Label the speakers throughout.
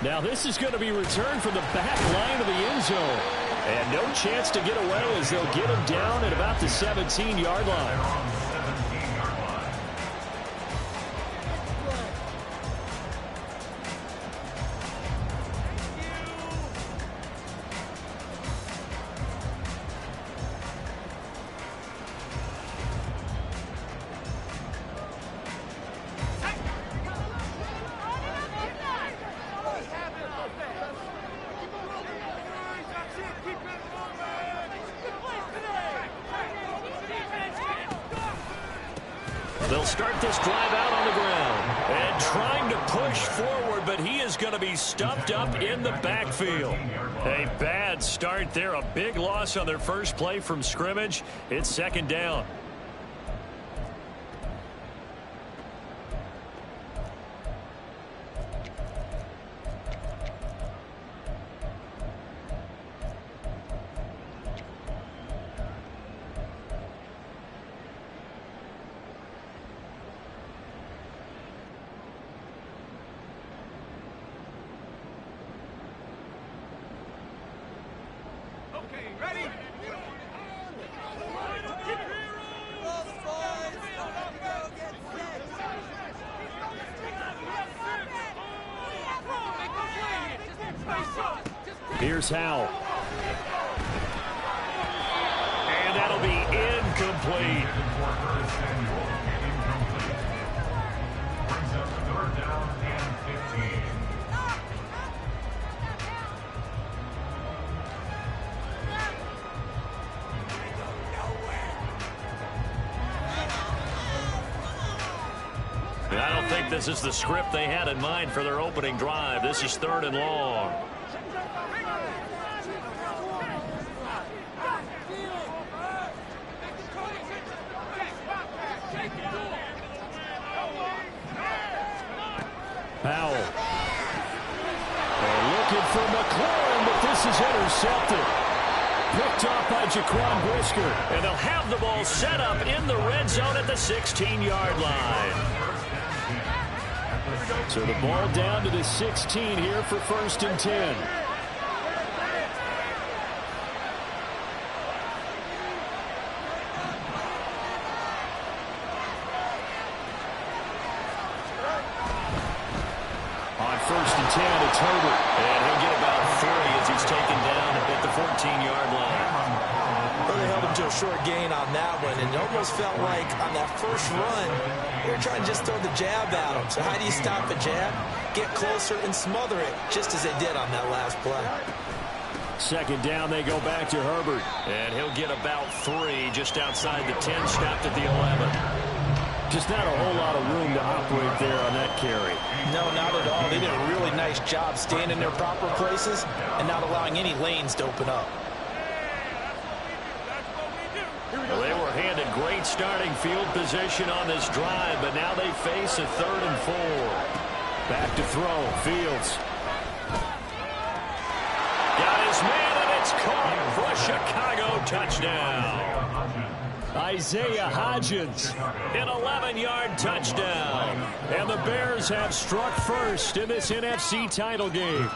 Speaker 1: Now this is going to be returned from the back line of the end zone. And no chance to get away as they'll get him down at about the 17-yard line. They'll start this drive out on the ground and trying to push forward, but he is going to be stuffed up in the backfield. A bad start there, a big loss on their first play from scrimmage. It's second down. Here's Howell. And that'll be incomplete. And I don't think this is the script they had in mind for their opening drive. This is 3rd and long. Powell. They're looking for McLaurin, but this is intercepted. Picked off by Jaquan Brisker. And they'll have the ball set up in the red zone at the 16-yard line. So the ball down to the 16 here for 1st and 10. On 1st and 10, it's Herbert. And he'll get about 3 as he's taken down at the 14-yard line.
Speaker 2: Well, they held him to a short gain on that one, and it almost felt like on that first run, they were trying to just throw the jab at him. So how do you stop a jab? Get closer and smother it, just as they did on that last play.
Speaker 1: 2nd down, they go back to Herbert. And he'll get about 3 just outside the 10, stopped at the 11. Just not a whole lot of room to operate there on that carry.
Speaker 2: No, not at all. They did a really nice job staying in their proper places and not allowing any lanes to open up.
Speaker 1: Well, they were handed great starting field position on this drive, but now they face a 3rd and 4. Back to throw. Fields. Got his man, and it's caught for a Chicago touchdown. Isaiah Hodgins, an 11-yard touchdown. And the Bears have struck first in this NFC title game.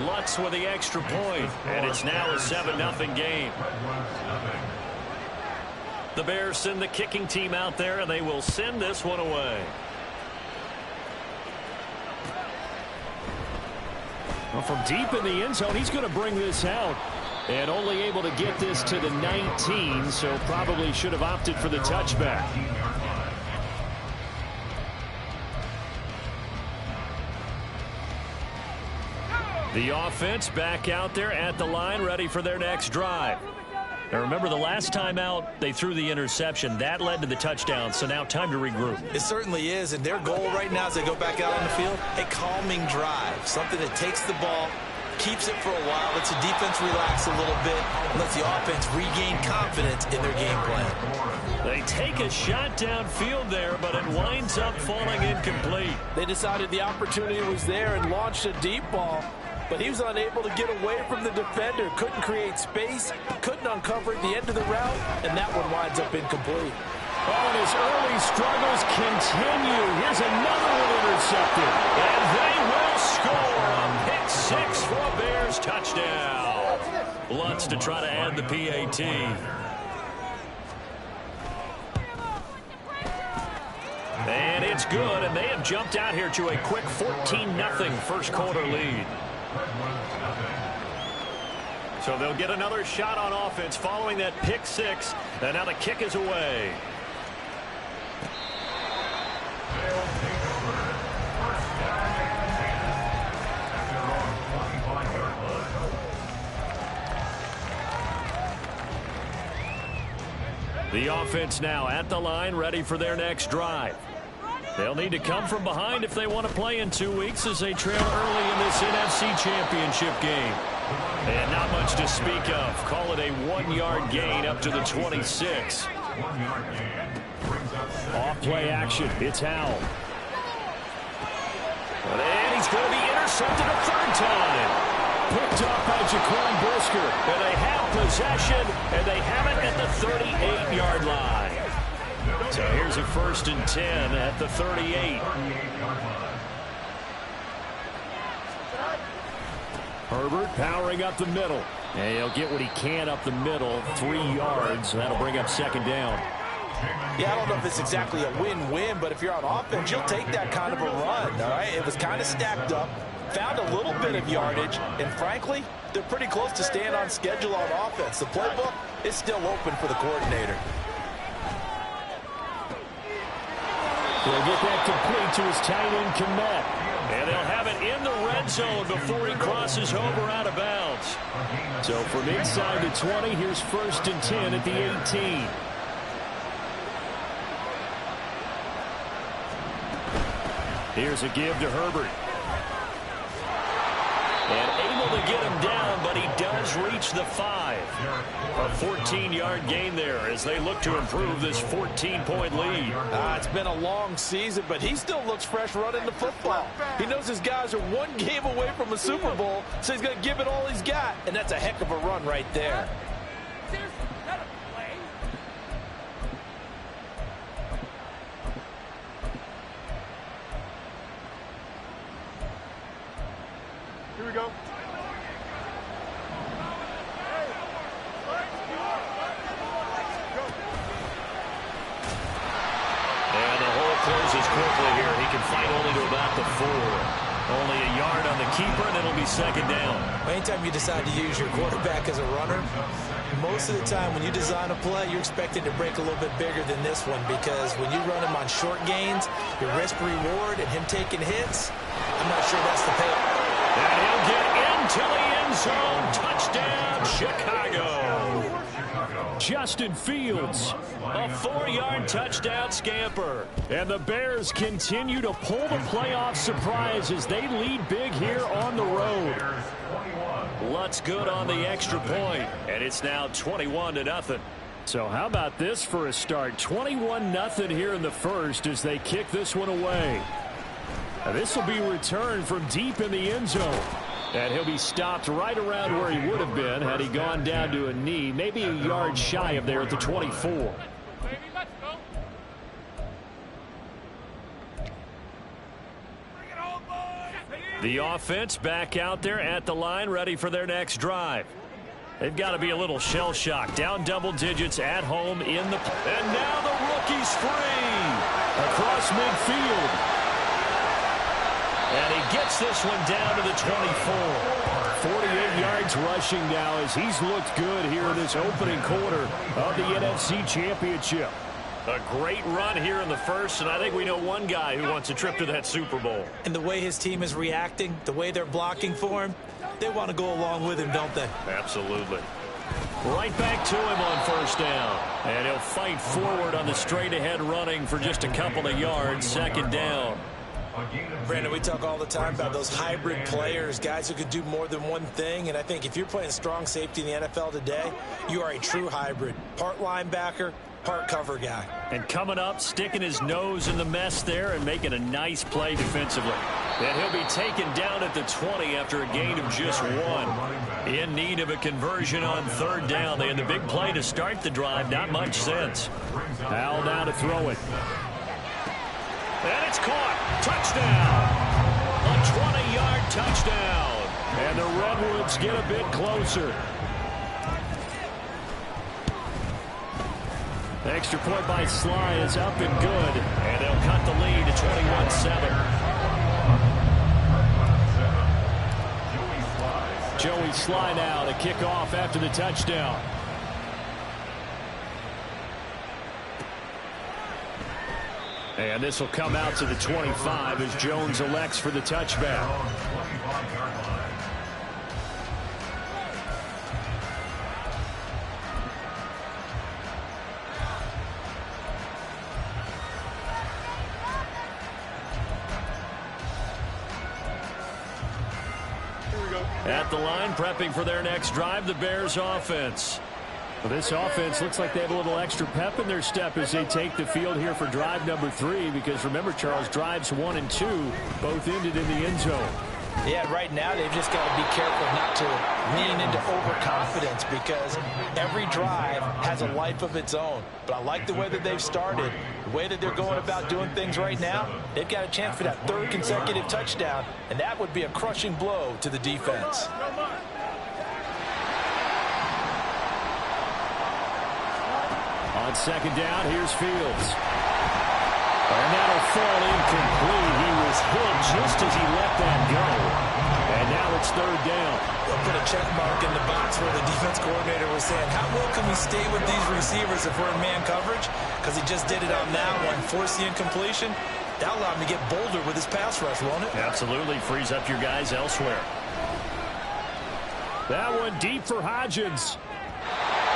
Speaker 1: Lutz with the extra point, and it's now a 7-0 game. The Bears send the kicking team out there, and they will send this one away. Well, from deep in the end zone, he's going to bring this out. And only able to get this to the 19, so probably should have opted for the touchback. The offense back out there at the line, ready for their next drive. Now remember, the last time out, they threw the interception. That led to the touchdown, so now time to regroup.
Speaker 2: It certainly is, and their goal right now as they go back out on the field, a calming drive, something that takes the ball, keeps it for a while, lets the defense relax a little bit, and lets the offense regain confidence in their game plan.
Speaker 1: They take a shot downfield there, but it winds up falling incomplete.
Speaker 3: They decided the opportunity was there and launched a deep ball, but he was unable to get away from the defender, couldn't create space, couldn't uncover the end of the route, and that one winds up incomplete.
Speaker 1: Oh, and his early struggles continue. Here's another one intercepted, and they will score. Bears touchdown. Lutz to try to add the PAT. And it's good, and they have jumped out here to a quick 14-0 first quarter lead. So they'll get another shot on offense following that pick six, and now the kick is away. The offense now at the line, ready for their next drive. They'll need to come from behind if they want to play in 2 weeks as they trail early in this NFC Championship game. And not much to speak of. Call it a 1-yard gain up to the 26. Off-play action. It's Howell. And he's going to be intercepted a third time. Picked up by Jaquan Brisker. And they have possession, and they have it at the 38-yard line. So here's a 1st and 10 at the 38. Herbert powering up the middle. And he'll get what he can up the middle. 3 yards. That'll bring up 2nd down.
Speaker 3: Yeah, I don't know if it's exactly a win-win, but if you're on offense, you'll take that kind of a run, all right? It was kind of stacked up, found a little bit of yardage, and frankly, they're pretty close to staying on schedule on offense. The playbook is still open for the coordinator.
Speaker 1: He'll get that complete to his tight end, Kmet. And they'll have it in the red zone before he crosses over out of bounds. So from inside the 20, here's 1st and 10 at the 18. Here's a give to Herbert. And able to get him down, but he does reach the 5. A 14-yard gain there as they look to improve this 14-point lead.
Speaker 3: It's been a long season, but he still looks fresh running the football. He knows his guys are 1 game away from a Super Bowl, so he's going to give it all he's got, and that's a heck of a run right there.
Speaker 4: Here we go.
Speaker 1: And the hole closes quickly here. He can fight only to about the 4. Only a yard on the keeper, and it'll be 2nd down.
Speaker 2: Anytime you decide to use your quarterback as a runner, most of the time when you design a play, you're expected to break a little bit bigger than this one, because when you run him on short gains, your risk-reward and him taking hits, I'm not sure that's the payoff.
Speaker 1: And he'll get into the end zone. Touchdown, Chicago. Justin Fields, a 4-yard touchdown scamper. And the Bears continue to pull the playoff surprise as they lead big here on the road. Lutz good on the extra point, and it's now 21-0. So how about this for a start? 21-0 here in the first as they kick this one away. Now this will be returned from deep in the end zone. And he'll be stopped right around where he would have been had he gone down to a knee, maybe a yard shy of there at the 24. The offense back out there at the line, ready for their next drive. They've got to be a little shell-shocked. Down double digits at home in the... And now the rookie's free across midfield. And he gets this one down to the 24. 48 yards rushing now as he's looked good here in this opening quarter of the NFC Championship. A great run here in the first, and I think we know one guy who wants a trip to that Super Bowl.
Speaker 2: And the way his team is reacting, the way they're blocking for him, they want to go along with him, don't they?
Speaker 1: Absolutely. Right back to him on 1st down. And he'll fight forward on the straight-ahead running for just a couple of yards. 2nd down.
Speaker 2: Brandon, we talk all the time about those hybrid players, guys who could do more than one thing, and I think if you're playing strong safety in the NFL today, you are a true hybrid. Part linebacker, part cover guy.
Speaker 1: And coming up, sticking his nose in the mess there and making a nice play defensively. And he'll be taken down at the 20 after a gain of just 1. In need of a conversion on 3rd down. They had the big play to start the drive. Not much sense. Howell now to throw it. And it's caught. Touchdown. A 20-yard touchdown. And the Redwoods get a bit closer. The extra point by Sly is up and good. And they'll cut the lead to 21-7. Joey Sly now to kick off after the touchdown. And this will come out to the 25 as Jones elects for the touchback. At the line, prepping for their next drive, the Bears offense. Well, this offense looks like they have a little extra pep in their step as they take the field here for drive number 3, because remember, Charles, drives 1 and 2 both ended in the end zone.
Speaker 3: Yeah, right now they've just got to be careful not to lean into overconfidence, because every drive has a life of its own. But I like the way that they've started, the way that they're going about doing things right now. They've got a chance for that 3rd consecutive touchdown, and that would be a crushing blow to the defense.
Speaker 1: On 2nd down, here's Fields. And that'll fall incomplete. He was hit just as he let that go. And now it's 3rd down.
Speaker 2: They'll put a check mark in the box where the defense coordinator was saying, how well can we stay with these receivers if we're in man coverage? Because he just did it on that one, force the incompletion. That'll allow him to get bolder with his pass rush, won't it?
Speaker 1: Absolutely. Frees up your guys elsewhere. That one deep for Hodgins.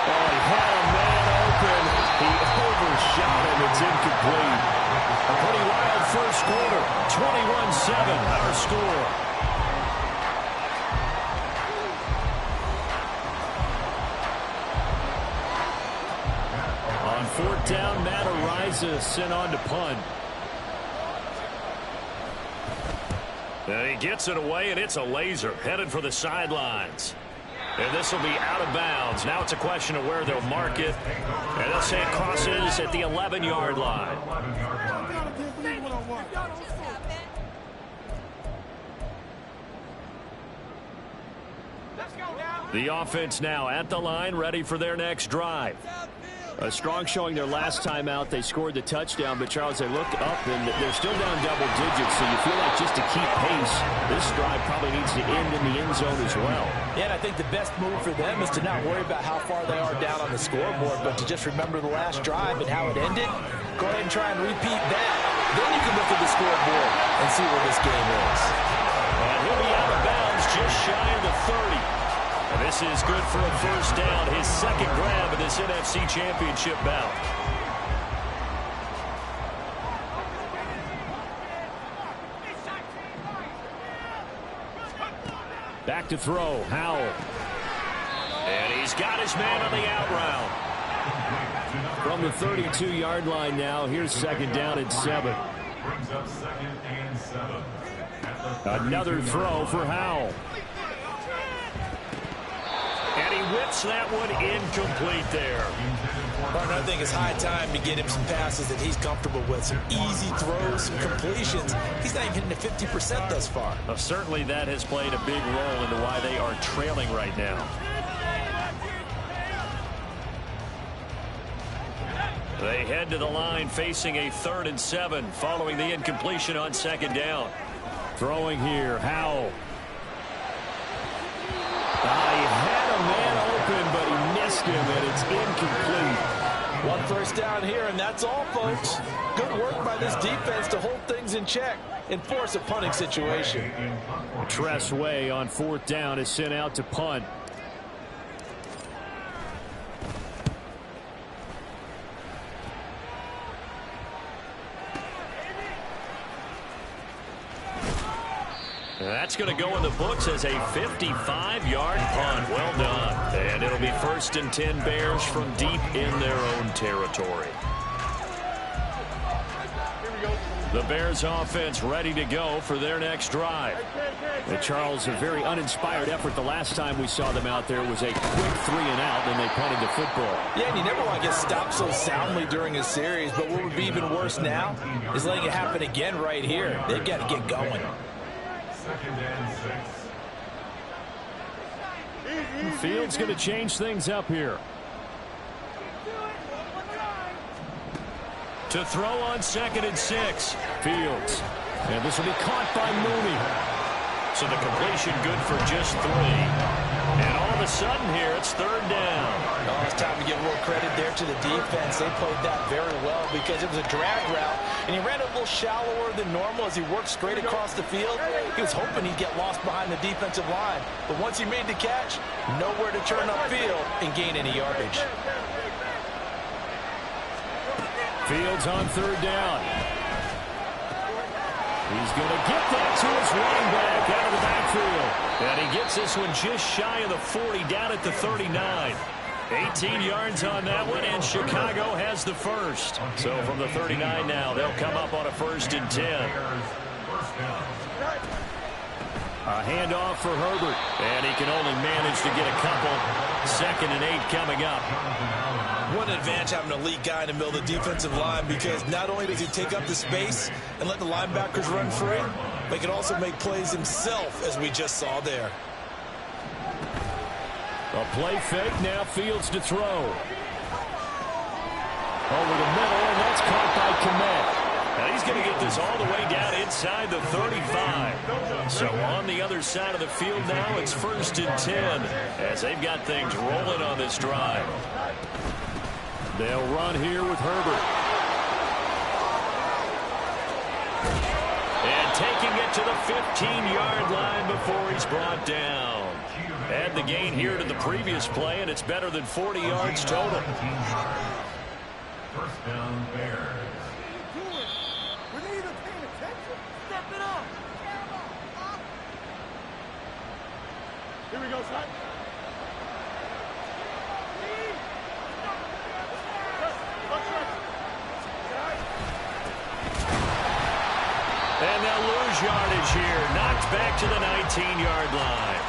Speaker 1: Oh, he had a man open. He overshot him. It's incomplete. A pretty wild first quarter. 21-7, our score. On 4th down, Matt Ariza sent on to punt. And he gets it away, and it's a laser headed for the sidelines. And this will be out of bounds. Now it's a question of where they'll mark it. And they'll say it crosses at the 11-yard line. The offense now at the line, ready for their next drive. A strong showing their last time out. They scored the touchdown, but Charles, they look up and they're still down double digits, so you feel like just to keep pace, this drive probably needs to end in the end zone as well.
Speaker 3: Yeah, and I think the best move for them is to not worry about how far they are down on the scoreboard, but to just remember the last drive and how it ended. Go ahead and try and repeat that. Then you can look at the scoreboard and see where this game is.
Speaker 1: And he'll be out of bounds just shy of the 30. And this is good for a first down, his 2nd grab of this NFC Championship bout. Back to throw, Howell. And he's got his man on the out route. From the 32-yard line now, here's 2nd down and 7. Another throw for Howell. And he whips that one incomplete there.
Speaker 2: Martin, I think it's high time to get him some passes that he's comfortable with. Some easy throws, some completions. He's not even hitting the 50% thus far.
Speaker 1: Well, certainly that has played a big role into why they are trailing right now. They head to the line facing a 3rd and 7 following the incompletion on 2nd down. Throwing here, Howell. He had a man open, but he missed him, and it's incomplete.
Speaker 3: 1 first down here, and that's all, folks. Good work by this defense to hold things in check and force a punting situation.
Speaker 1: Tress Way on 4th down is sent out to punt. That's going to go in the books as a 55-yard punt. Well done. And it'll be 1st and 10 Bears from deep in their own territory. The Bears offense ready to go for their next drive. Charles, a very uninspired effort. The last time we saw them out there was a quick 3 and out, and they punted the football.
Speaker 3: Yeah, and you never want to get stopped so soundly during a series, but what would be even worse now is letting it happen again right here. They've got to get going.
Speaker 4: 2nd and 6.
Speaker 1: Fields going to change things up here. To throw on 2nd and 6. Fields. And this will be caught by Mooney. So the completion good for just 3. And all of a sudden here, it's 3rd down.
Speaker 3: Oh, it's time to give a little credit there to the defense. They played that very well because it was a drag route, and he ran a little shallower than normal as he worked straight across the field. He was hoping he'd get lost behind the defensive line, but once he made the catch, nowhere to turn upfield and gain any yardage.
Speaker 1: Fields on 3rd down. He's going to get that to his running back out of the backfield. And he gets this one just shy of the 40, down at the 39. 18 yards on that one, and Chicago has the first. So from the 39 now, they'll come up on a 1st and 10. A handoff for Herbert, and he can only manage to get a couple. 2nd and 8 coming up.
Speaker 2: What an advantage having an elite guy in the middle of the defensive line, because not only does he take up the space and let the linebackers run free, but he can also make plays himself, as we just saw there.
Speaker 1: A play fake, now Fields to throw. Over the middle, and that's caught by Kmet. Now he's going to get this all the way down inside the 35. So on the other side of the field now, it's 1st and 10, as they've got things rolling on this drive. They'll run here with Herbert. And taking it to the 15-yard line before he's brought down. Add the gain here to the previous play, and it's better than 40 yards total.
Speaker 4: 1st down, Bears. Here we go, son.
Speaker 1: And they'll lose yardage here. Knocked back to the 19-yard line.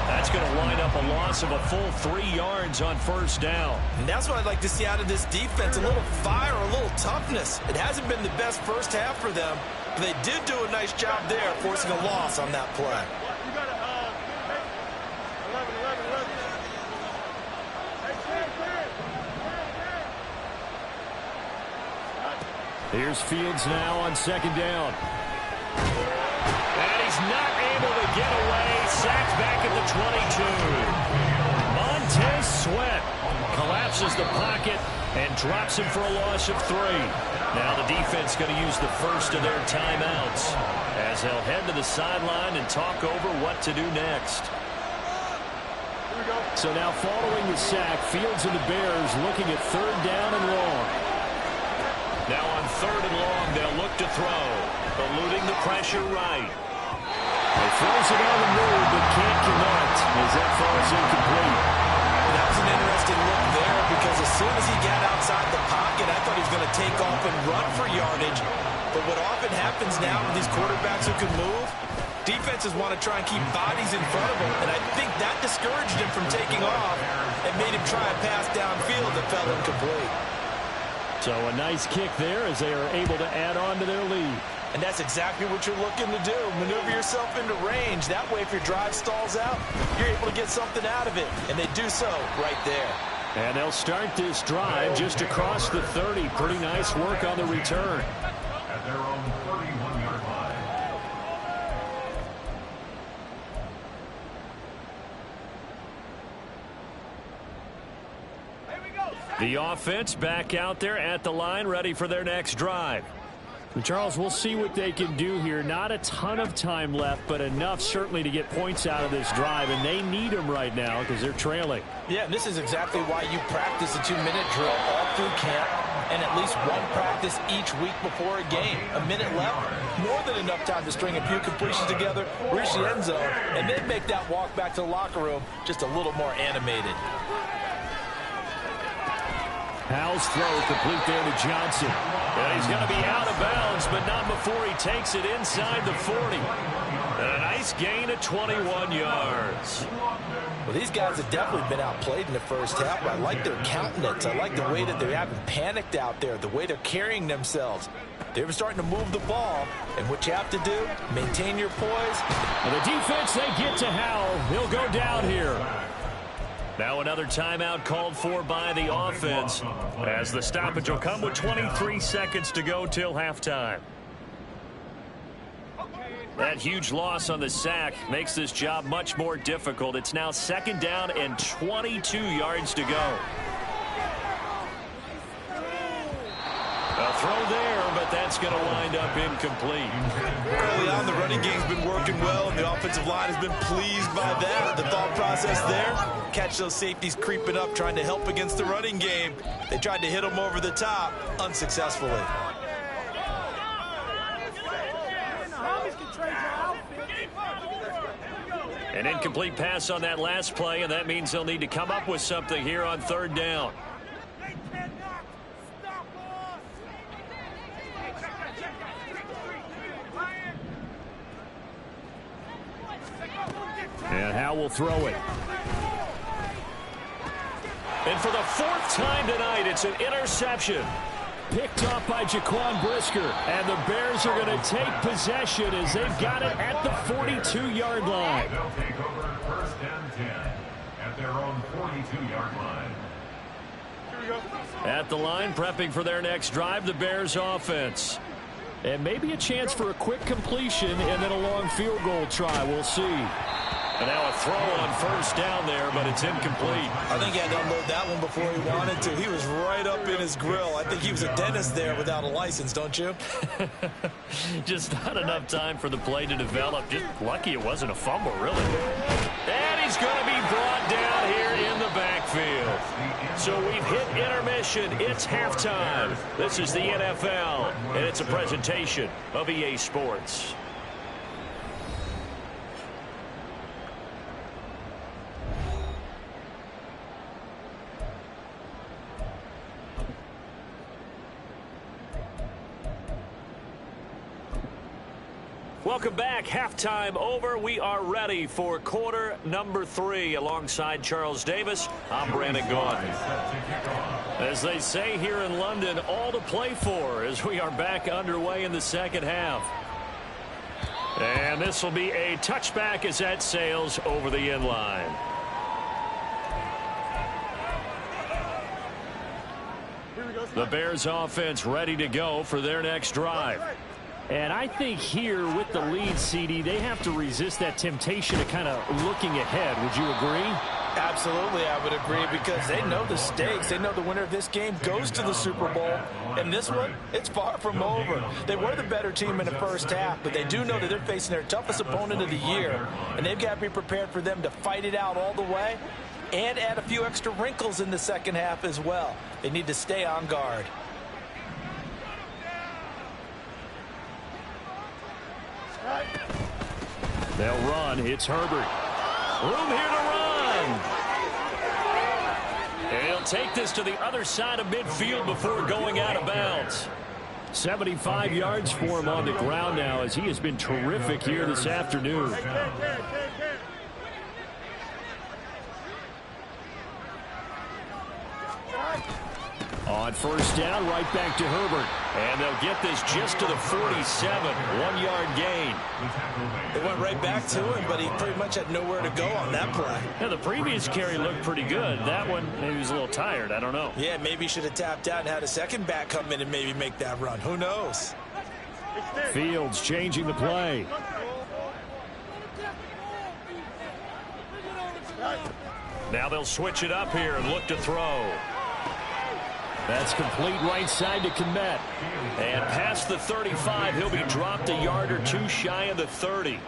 Speaker 1: That's going to wind up a loss of a full 3 yards on 1st down.
Speaker 2: And that's what I'd like to see out of this defense, a little fire, a little toughness. It hasn't been the best first half for them, but they did do a nice job there, forcing a loss on that play.
Speaker 4: You got it. 11.
Speaker 1: Here's Fields now on 2nd down. And he's not able to get away. Sacked back at the 22. Montez Sweat collapses the pocket and drops him for a loss of 3. Now the defense going to use the first of their timeouts as they'll head to the sideline and talk over what to do next. So now following the sack, Fields and the Bears looking at 3rd down and long. Now on 3rd and long, they'll look to throw. Eluding the pressure right. He throws it on the move, but can't connect as that falls incomplete.
Speaker 2: That was an interesting look there, because as soon as he got outside the pocket, I thought he was going to take off and run for yardage. But what often happens now with these quarterbacks who can move, defenses want to try and keep bodies in front of him, and I think that discouraged him from taking off and made him try a pass downfield that fell incomplete.
Speaker 1: So a nice kick there as they are able to add on to their lead.
Speaker 2: And that's exactly what you're looking to do. Maneuver yourself into range. That way, if your drive stalls out, you're able to get something out of it. And they do so right there.
Speaker 1: And they'll start this drive just across the 30. Pretty nice work on the return.
Speaker 4: At their own 31-yard line.
Speaker 1: The offense back out there at the line, ready for their next drive. Charles, we'll see what they can do here. Not a ton of time left, but enough certainly to get points out of this drive, and they need them right now because they're trailing.
Speaker 3: Yeah, and this is exactly why you practice a 2-minute drill all through camp and at least one practice each week before a game. A minute left, more than enough time to string a few completions together, reach the end zone, and then make that walk back to the locker room just a little more animated.
Speaker 1: Howell's throw complete there to Johnson. And he's going to be out of bounds, but not before he takes it inside the 40. And a nice gain of 21 yards.
Speaker 3: Well, these guys have definitely been outplayed in the first half, but I like their countenance. I like the way that they haven't panicked out there, the way they're carrying themselves. They're starting to move the ball, and what you have to do, maintain your poise.
Speaker 1: And the defense, they get to Howell. He'll go down here. Now another timeout called for by the offense, as the stoppage will come with 23 seconds to go till halftime. That huge loss on the sack makes this job much more difficult. It's now 2nd down and 22 yards to go. A throw there, but that's going to wind up incomplete.
Speaker 2: Early on, the running game's been working well, and the offensive line has been pleased by that. The thought process there, catch those safeties creeping up, trying to help against the running game. They tried to hit them over the top, unsuccessfully.
Speaker 1: An incomplete pass on that last play, and that means they'll need to come up with something here on 3rd down. And Howe will throw it. And for the 4th time tonight, it's an interception. Picked off by Jaquan Brisker. And the Bears are going to take possession as they've got it at the 42-yard line.
Speaker 4: They'll take over 1st and 10 at their own 42-yard line.
Speaker 1: At the line, prepping for their next drive, the Bears offense. And maybe a chance for a quick completion and then a long field goal try. We'll see. And now a throw on 1st down there, but it's incomplete.
Speaker 2: I think he had to unload that one before he wanted to. He was right up in his grill. I think he was a dentist there without a license, don't you?
Speaker 1: Just not enough time for the play to develop. Just lucky it wasn't a fumble, really. And he's going to be brought down here in the backfield. So we've hit intermission. It's halftime. This is the NFL, and it's a presentation of EA Sports. Welcome back. Halftime over. We are ready for quarter number 3. Alongside Charles Davis, I'm Brandon Gaudin. As they say here in London, all to play for as we are back underway in the 2nd half. And this will be a touchback as that sails over the end line. The Bears offense ready to go for their next drive. And I think here with the lead, CD, they have to resist that temptation of kind of looking ahead. Would you agree?
Speaker 3: Absolutely, I would agree, because they know the stakes. They know the winner of this game goes to the Super Bowl. And this one, it's far from over. They were the better team in the 1st half, but they do know that they're facing their toughest opponent of the year. And they've got to be prepared for them to fight it out all the way and add a few extra wrinkles in the 2nd half as well. They need to stay on guard.
Speaker 1: They'll run. It's Herbert. Room here to run. And he'll take this to the other side of midfield before going out of bounds. 75 yards for him on the ground now, as he has been terrific here this afternoon. On 1st down, right back to Herbert. And they'll get this just to the 47. 1-yard gain.
Speaker 2: They went right back to him, but he pretty much had nowhere to go on that play.
Speaker 1: Yeah, the previous carry looked pretty good. That one, maybe he was a little tired. I don't know.
Speaker 2: Yeah, maybe he should have tapped out and had a second back come in and maybe make that run. Who knows?
Speaker 1: Fields changing the play. Now they'll switch it up here and look to throw. That's complete right side to Kmet. And past the 35, he'll be dropped a yard or two shy of the 30.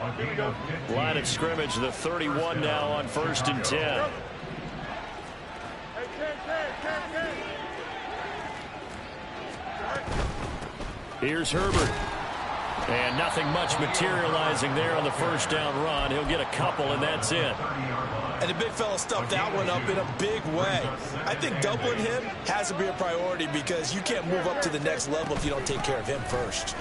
Speaker 1: Line of scrimmage, the 31 now on 1st and 10. Here's Herbert. And nothing much materializing there on the 1st down run. He'll get a couple, and that's it.
Speaker 2: And the big fella stuffed that one up in a big way. I think doubling him has to be a priority, because you can't move up to the next level if you don't take care of him first.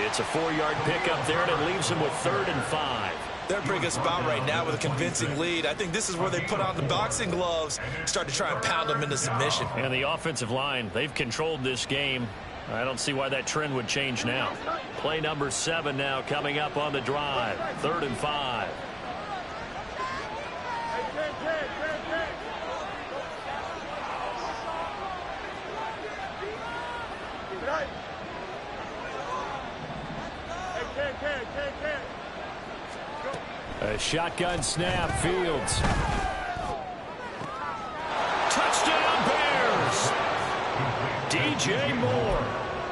Speaker 1: It's a 4-yard pickup there, and it leaves him with 3rd and 5.
Speaker 2: They're in a pretty good spot right now with a convincing lead. I think this is where they put on the boxing gloves, start to try and pound them into submission.
Speaker 1: And the offensive line, they've controlled this game. I don't see why that trend would change now. Play number 7 now coming up on the drive. 3rd and 5. A shotgun snap, Fields. Touchdown Bears! DJ Moore,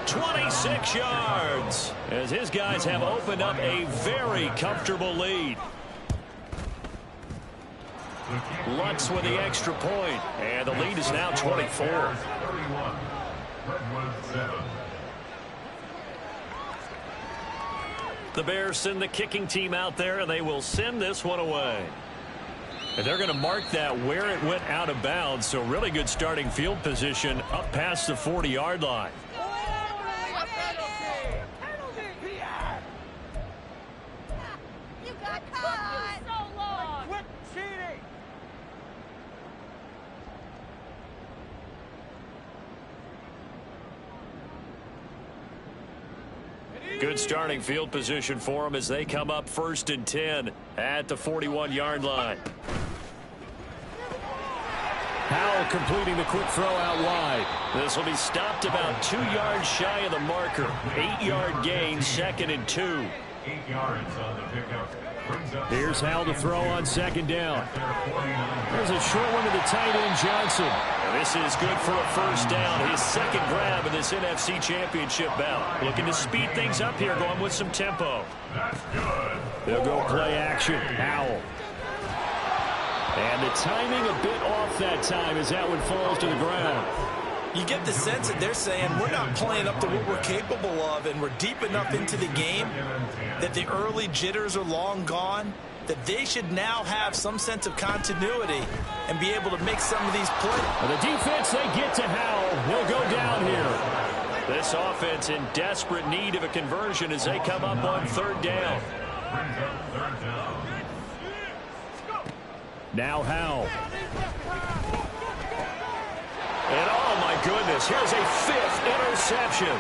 Speaker 1: 26 yards, as his guys have opened up a very comfortable lead. Lutz with the extra point, and the lead is now 24. The Bears send the kicking team out there, and they will send this one away. And they're going to mark that where it went out of bounds, so really good starting field position up past the 40-yard line.
Speaker 5: You got caught! So long! Quit cheating!
Speaker 1: Good starting field position for them as they come up 1st and 10 at the 41-yard line. Howell completing the quick throw out wide. This will be stopped about 2 yards shy of the marker. 8-yard gain, 2nd and 2.
Speaker 4: 8 yards on the pickup.
Speaker 1: Here's Howell to throw on 2nd down. There's a short one to the tight end, Johnson. And this is good for a 1st down. His 2nd grab in this NFC Championship bout. Looking to speed things up here, going with some tempo.
Speaker 4: That's good.
Speaker 1: They'll go play action. Howell. And the timing a bit off that time as that one falls to the ground.
Speaker 2: You get the sense that they're saying we're not playing up to what we're capable of, and we're deep enough into the game that the early jitters are long gone, that they should now have some sense of continuity and be able to make some of these plays.
Speaker 1: The defense, they get to Howell. He'll go down here. This offense in desperate need of a conversion as they come up on 3rd down. Now Howell. And oh my goodness, here's a 5th interception.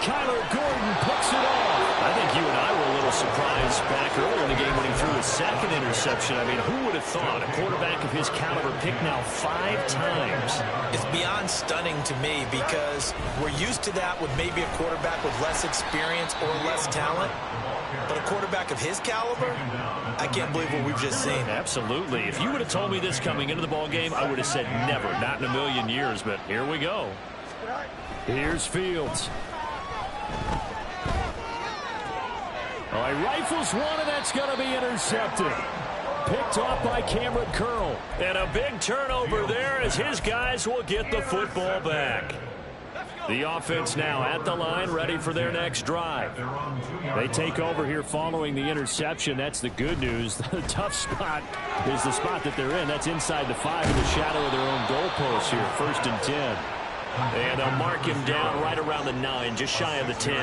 Speaker 1: Kyler Gordon picks it off. I think you and I were a little surprised back earlier in the game when he threw his 2nd interception. I mean, who would have thought a quarterback of his caliber picked now 5 times?
Speaker 2: It's beyond stunning to me because we're used to that with maybe a quarterback with less experience or less talent. But a quarterback of his caliber, I can't believe what we've just seen.
Speaker 1: Absolutely. If you would have told me this coming into the ball game, I would have said never, not in a million years. But here we go. Here's Fields. Oh, he rifles one, and that's going to be intercepted. Picked off by Cameron Curl. And a big turnover there as his guys will get the football back. The offense now at the line, ready for their next drive. They take over here following the interception. That's the good news. The tough spot is the spot that they're in. That's inside the 5 in the shadow of their own goalpost here. 1st and 10. And they'll mark him down right around the 9, just shy of the 10.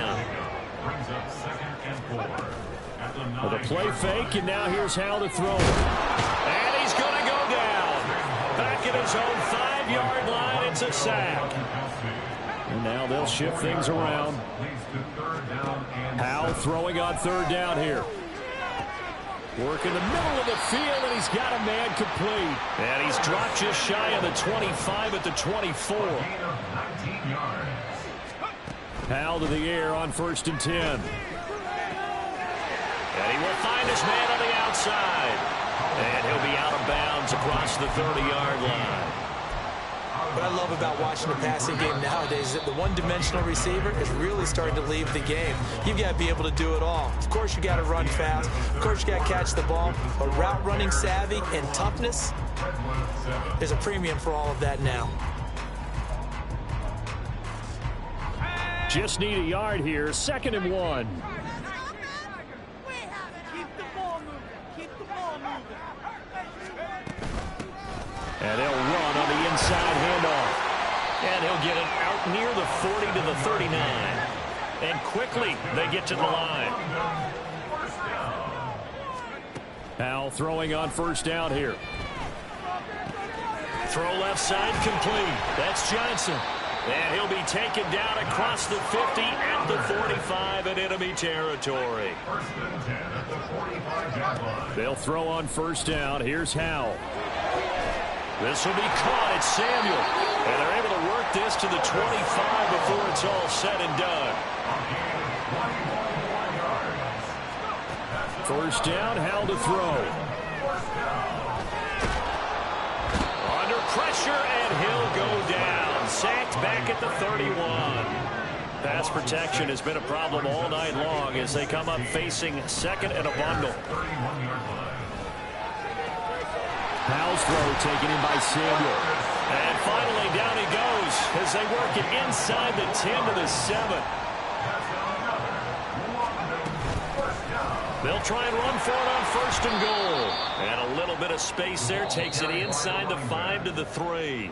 Speaker 1: With a play fake, and now here's Howell to throw. And he's going to go down. Back at his own 5-yard line, it's a sack. And now they'll shift things around. Howell throwing on 3rd down here. Work in the middle of the field, and he's got a man complete. And he's dropped just shy of the 25 at the 24. Howell to the air on 1st and 10. And he will find his man on the outside. And he'll be out of bounds across the 30-yard line.
Speaker 2: What I love about watching the passing game nowadays is that the one-dimensional receiver is really starting to leave the game. You've got to be able to do it all. Of course, you got to run fast. Of course, you got to catch the ball. But route running savvy and toughness, there's a premium for all of that now.
Speaker 1: Just need a yard here. 2nd and 1. And they'll run on the inside handoff. And he'll get it out near the 40 to the 39. And quickly, they get to the line. Howell throwing on 1st down here. Throw left side complete. That's Johnson. And he'll be taken down across the 50 at the 45 in enemy territory. They'll throw on 1st down. Here's Howell. This will be caught. It's Samuel. And they're able to work this to the 25 before it's all said and done. First down, Howell to throw. Under pressure, and he'll go down. Sacked back at the 31. Pass protection has been a problem all night long as they come up facing second and a bundle. Howell's throw taken in by Samuel. And finally down he goes as they work it inside the 10 to the 7. They'll try and run for it on first and goal. And a little bit of space there takes it inside the 5 to the 3.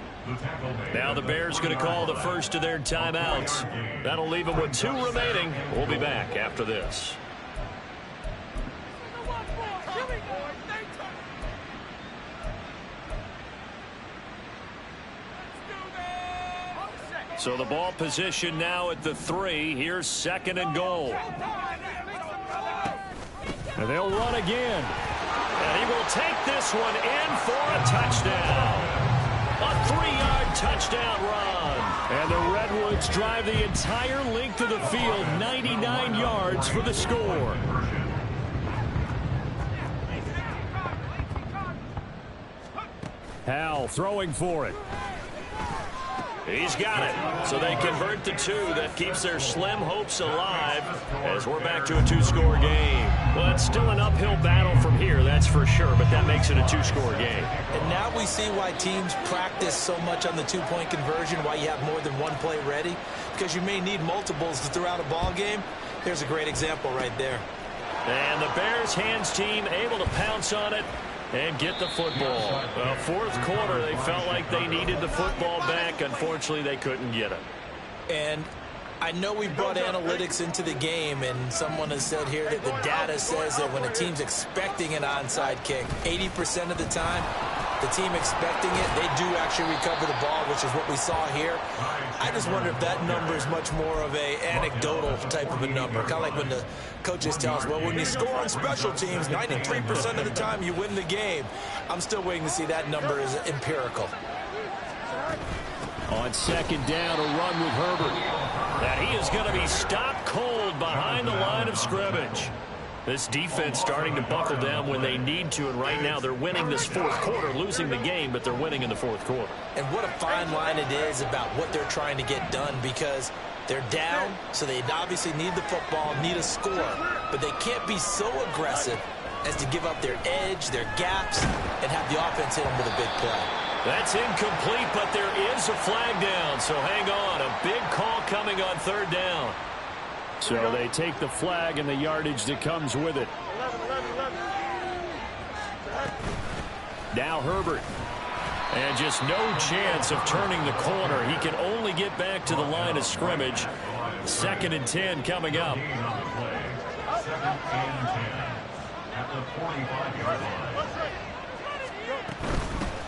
Speaker 1: Now the Bears going to call the first of their timeouts. That'll leave them with 2 remaining. We'll be back after this. So the ball position now at the 3. Here's second and goal. And they'll run again. And he will take this one in for a touchdown. A 3-yard touchdown run. And the Redwoods drive the entire length of the field, 99 yards for the score. Howell throwing for it. He's got it. So they convert the 2. That keeps their slim hopes alive as we're back to a 2-score game. Well, it's still an uphill battle from here, that's for sure, but that makes it a 2-score game.
Speaker 2: And now we see why teams practice so much on the 2-point conversion, why you have more than one play ready, because you may need multiples to throw out a ball game. Here's a great example right there.
Speaker 1: And the Bears hands team able to pounce on it and get the football. Well, fourth quarter, they felt like they needed the football back. Unfortunately, they couldn't get it.
Speaker 2: And I know we brought analytics into the game, and someone has said here that the data says that when a team's expecting an onside kick, 80% of the time, the team expecting it, they do actually recover the ball, which is what we saw here. I just wonder if that number is much more of a anecdotal type of a number. Kind of like when the coaches tell us, well, when you score on special teams, 93% of the time you win the game. I'm still waiting to see that number is empirical.
Speaker 1: On second down, a run with Herbert. And he is going to be stopped cold behind the line of scrimmage. This defense starting to buckle down when they need to, and right now they're winning this fourth quarter, losing the game, but they're winning in the fourth quarter.
Speaker 2: And what a fine line it is about what they're trying to get done, because they're down, so they obviously need the football, need a score, but they can't be so aggressive as to give up their edge, their gaps, and have the offense hit them with a big play.
Speaker 1: That's incomplete, but there is a flag down, so hang on. A big call coming on third down. So they take the flag and the yardage that comes with it. Now Herbert. And just no chance of turning the corner. He can only get back to the line of scrimmage. Second and 10 coming up.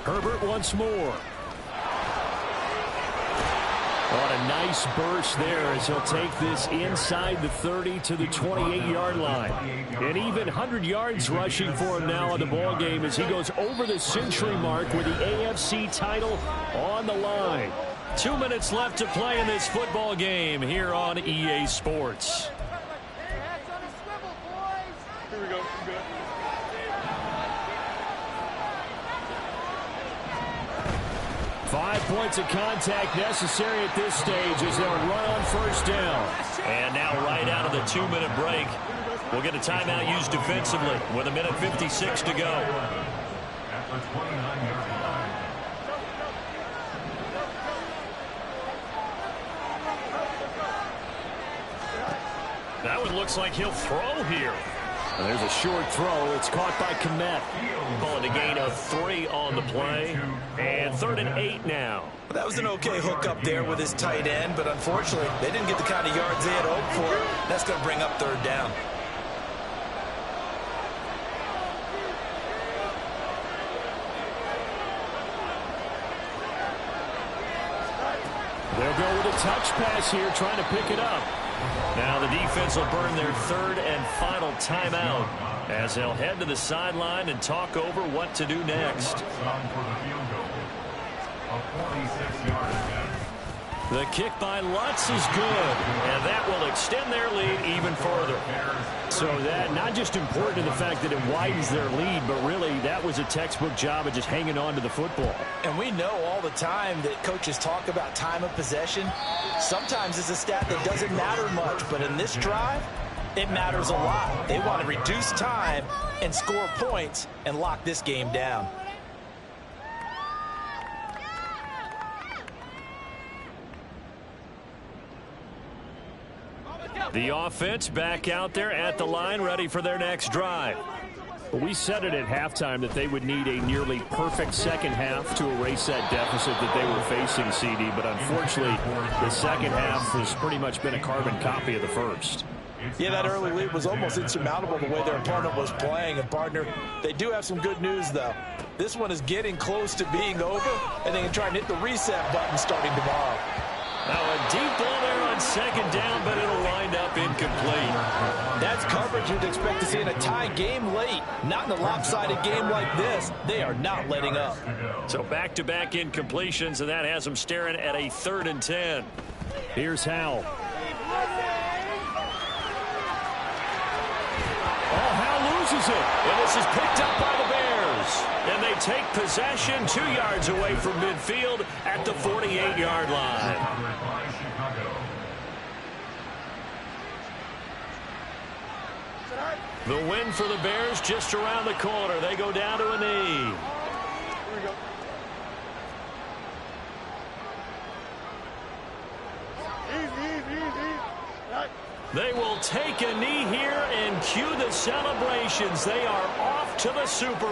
Speaker 1: Herbert once more. On a nice burst there as he'll take this inside the 30 to the 28-yard line. And even 100 yards rushing for him now in the ball game as he goes over the century mark with the AFC title on the line. 2 minutes left to play in this football game here on EA Sports.
Speaker 5: Here we go. Good.
Speaker 1: 5 points of contact necessary at this stage as they'll run on first down. And now right out of the 2-minute break, we'll get a timeout used defensively with 1:56 to go. That one looks like he'll throw here. And there's a short throw. It's caught by Komet. Calling a gain of 3 on the play. And 3rd and 8 now.
Speaker 2: That was an okay hook up there with his tight end, but unfortunately, they didn't get the kind of yards they had hoped for. That's going to bring up 3rd down.
Speaker 1: They'll go with a touch pass here, trying to pick it up. Now the defense will burn their 3rd and final timeout as they'll head to the sideline and talk over what to do next.
Speaker 4: a 46-yard attempt.
Speaker 1: The kick by Lutz is good, and that will extend their lead even further. So that not just important in the fact that it widens their lead, but really that was a textbook job of just hanging on to the football.
Speaker 3: And we know all the time that coaches talk about time of possession. Sometimes it's a stat that doesn't matter much, but in this drive, it matters a lot. They want to reduce time and score points and lock this game down.
Speaker 1: The offense back out there at the line, ready for their next drive. We said it at halftime that they would need a nearly perfect second half to erase that deficit that they were facing, CD. But unfortunately, the second half has pretty much been a carbon copy of the first.
Speaker 3: Yeah, that early lead was almost insurmountable the way their opponent was playing. And, partner, they do have some good news, though. This one is getting close to being over, and they can try and hit the reset button starting tomorrow.
Speaker 1: Now a deep ball there on second down, but it'll wind up incomplete.
Speaker 3: That's coverage you'd expect to see in a tie game late. Not in a lopsided game like this. They are not letting up.
Speaker 1: So back-to-back incompletions, and that has them staring at a 3rd and 10. Here's Howell. Oh, Howell loses it. And this is picked up by the Bears. And they take possession 2 yards away from midfield at the 48-yard line. The win for the Bears just around the corner. They go down to a knee. They will take a knee here and cue the celebrations. They are off to the Super Bowl.